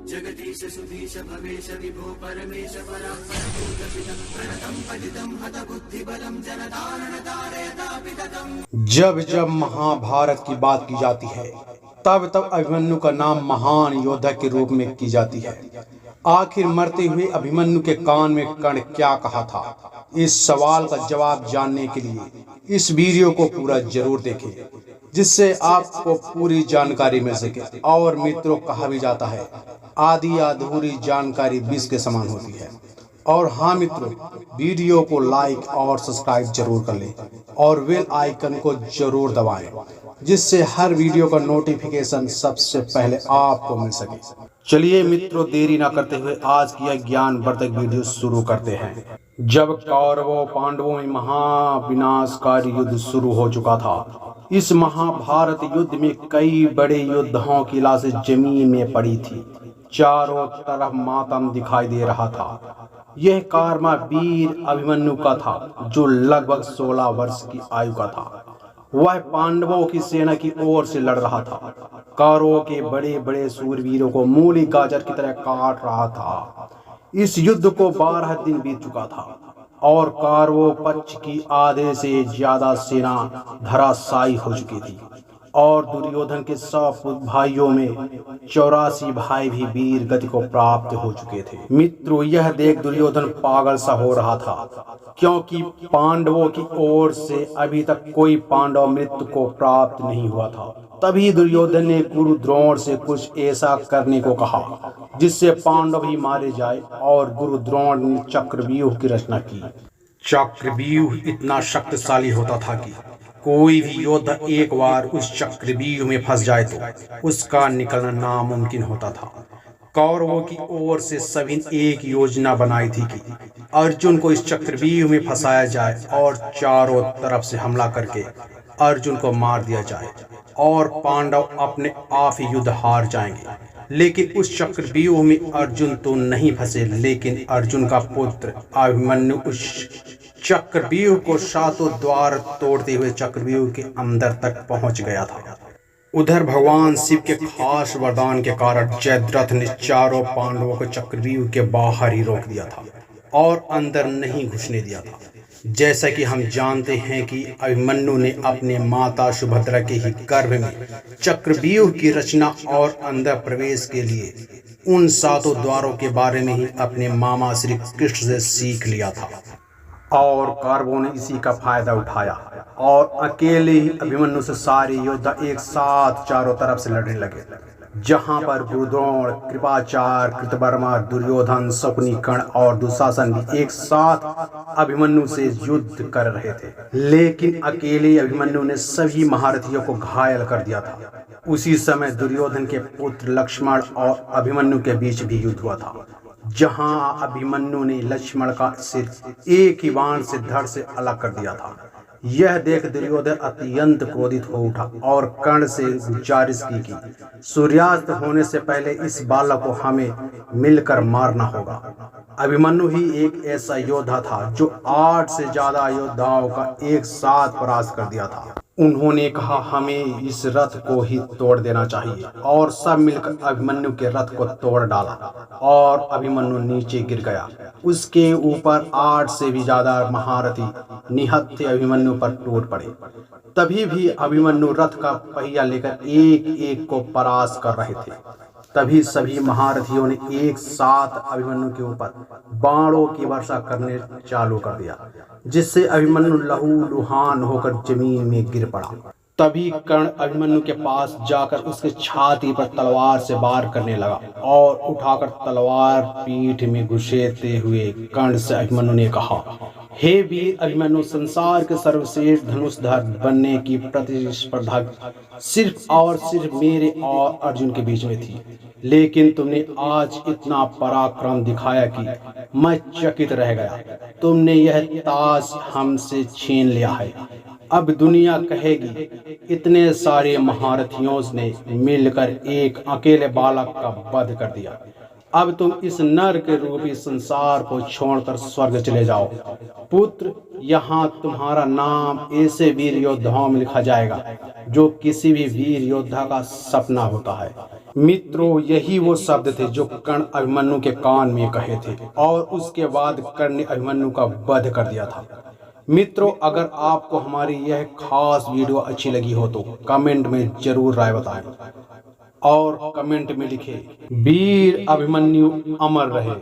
जगदीश सुधीश भवेश विभो परमेश परात्परभूतपितं प्रणतं पतितं हतबुद्धिबलं जनतारणतारयतापिततम्। जब जब महाभारत की बात की जाती है तब तब अभिमन्यु का नाम महान योद्धा के रूप में की जाती है। आखिर मरते हुए अभिमन्यु के कान में कर्ण क्या कहा था? इस सवाल का जवाब जानने के लिए इस वीडियो को पूरा जरूर देखें, जिससे आपको पूरी जानकारी मिल सके। और मित्रों, कहा भी जाता है आधी अधूरी जानकारी विष के समान होती है। और हाँ मित्रों, वीडियो को लाइक और सब्सक्राइब जरूर कर लें और बेल आइकन को जरूर दबाएं, जिससे हर वीडियो का नोटिफिकेशन सबसे पहले आपको मिल सके। चलिए मित्रों, देरी ना करते हुए आज की यह ज्ञानवर्धक वीडियो शुरू करते हैं। जब कौरवों पांडवों में महाविनाशकारी युद्ध शुरू हो चुका था, इस महाभारत युद्ध में कई बड़े योद्धाओं की लाशें जमीन में पड़ी थी। चारों तरफ मातम दिखाई दे रहा था। यह कारवा वीर अभिमन्यु का था, जो लगभग 16 वर्ष की आयु का था। वह पांडवों की सेना की ओर से लड़ रहा था। कौरवों के बड़े बड़े सूरवीरों को मूली गाजर की तरह काट रहा था। इस युद्ध को 12 दिन बीत चुका था और कौरवों पक्ष की आधे से ज्यादा सेना धराशायी हो चुकी थी और दुर्योधन के 100 भाइयों में 84 भाई भी वीर गति को प्राप्त हो चुके थे। मित्रों, यह देख दुर्योधन पागल सा हो रहा था, क्योंकि पांडवों की ओर से अभी तक कोई पांडव मृत्यु को प्राप्त नहीं हुआ था। तभी दुर्योधन ने गुरु द्रोण से कुछ ऐसा करने को कहा जिससे पांडव ही मारे जाए, और गुरु द्रोण ने चक्रव्यूह की रचना की। चक्रव्यूह इतना शक्तिशाली होता था कि कोई भी योद्धा एक बार उस चक्रव्यूह में फंस जाए तो उसका निकलना नामुमकिन होता था। कौरवों की ओर से सभी ने एक योजना बनाई थी कि अर्जुन को इस चक्रव्यूह में फंसाया जाए और चारों तरफ से हमला करके अर्जुन को मार दिया जाए और पांडव अपने आप ही युद्ध हार जाएंगे। लेकिन उस चक्रव्यूह में अर्जुन तो नहीं फंसे, लेकिन अर्जुन का पुत्र अभिमन्यु उस चक्रव्यूह को 7 द्वार तोड़ते हुए चक्रव्यूह के अंदर तक पहुंच गया था। उधर भगवान शिव के खास वरदान के कारण जयद्रथ ने चारों पांडवों को चक्रव्यूह के बाहर ही रोक दिया था और अंदर नहीं घुसने दिया था। जैसा कि हम जानते हैं कि अभिमन्यु ने अपने माता सुभद्रा के ही गर्भ में चक्रव्यूह की रचना और अंदर प्रवेश के लिए उन 7 द्वारों के बारे में ही अपने मामा श्री कृष्ण से सीख लिया था। और कौरवों ने इसी का फायदा उठाया और अकेले ही अभिमन्यु से सारे योद्धा एक साथ चारों तरफ से लड़ने लगे। जहां पर गुरुद्रोण, कृपाचार्य, कृतवर्मा, दुर्योधन, शकुनी, कर्ण और दुशासन भी एक साथ अभिमन्यु से युद्ध कर रहे थे, लेकिन अकेले अभिमन्यु ने सभी महारथियों को घायल कर दिया था। उसी समय दुर्योधन के पुत्र लक्ष्मण और अभिमन्यु के बीच भी युद्ध हुआ था, जहां अभिमन्यु ने लक्ष्मण का सिर एक ही बाण से धड़ से अलग कर दिया था। यह देख दुर्योधन अत्यंत क्रोधित हो उठा और कर्ण से गुजारिश की कि सूर्यास्त होने से पहले इस बालक को हमें मिलकर मारना होगा। अभिमन्यु ही एक ऐसा योद्धा था जो 8 से ज्यादा योद्धाओं का एक साथ परास्त कर दिया था। उन्होंने कहा, हमें इस रथ को ही तोड़ देना चाहिए, और सब मिलकर अभिमन्यु के रथ को तोड़ डाला और अभिमन्यु नीचे गिर गया। उसके ऊपर 8 से भी ज्यादा महारथी निहत्थे अभिमन्यु पर टूट पड़े। तभी भी अभिमन्यु रथ का पहिया लेकर एक एक को परास्त कर रहे थे। तभी सभी महारथियों ने एक साथ अभिमन्यु के ऊपर बाणों की वर्षा करने चालू कर दिया, जिससे अभिमन्यु लहूलुहान होकर जमीन में गिर पड़ा। तभी कर्ण अभिमन्यु के पास जाकर उसके छाती पर तलवार से वार करने लगा और उठाकर तलवार पीठ में घुसेड़ते हुए कर्ण से अभिमन्यु ने कहा, हे वीर अभिमन्यु, संसार के सर्वश्रेष्ठ धनुषधर बनने की प्रतिस्पर्धा सिर्फ और सिर्फ मेरे और अर्जुन के बीच में थी, लेकिन तुमने आज इतना पराक्रम दिखाया कि मैं चकित रह गया। तुमने यह ताज हमसे छीन लिया है। अब दुनिया कहेगी इतने सारे महारथियों ने मिलकर एक अकेले बालक का वध कर दिया। अब तुम इस नरक रूपी संसार को छोड़कर स्वर्ग चले जाओ। पुत्र, यहाँ तुम्हारा नाम ऐसे वीर योद्धाओं में लिखा जाएगा जो किसी भी वीर योद्धा का सपना होता है। मित्रों, यही वो शब्द थे जो कर्ण अभिमन्यु के कान में कहे थे और उसके बाद कर्ण ने अभिमन्यु का वध कर दिया था। मित्रों, अगर आपको हमारी यह खास वीडियो अच्छी लगी हो तो कमेंट में जरूर राय बताएं और कमेंट में लिखें वीर अभिमन्यु अमर रहे।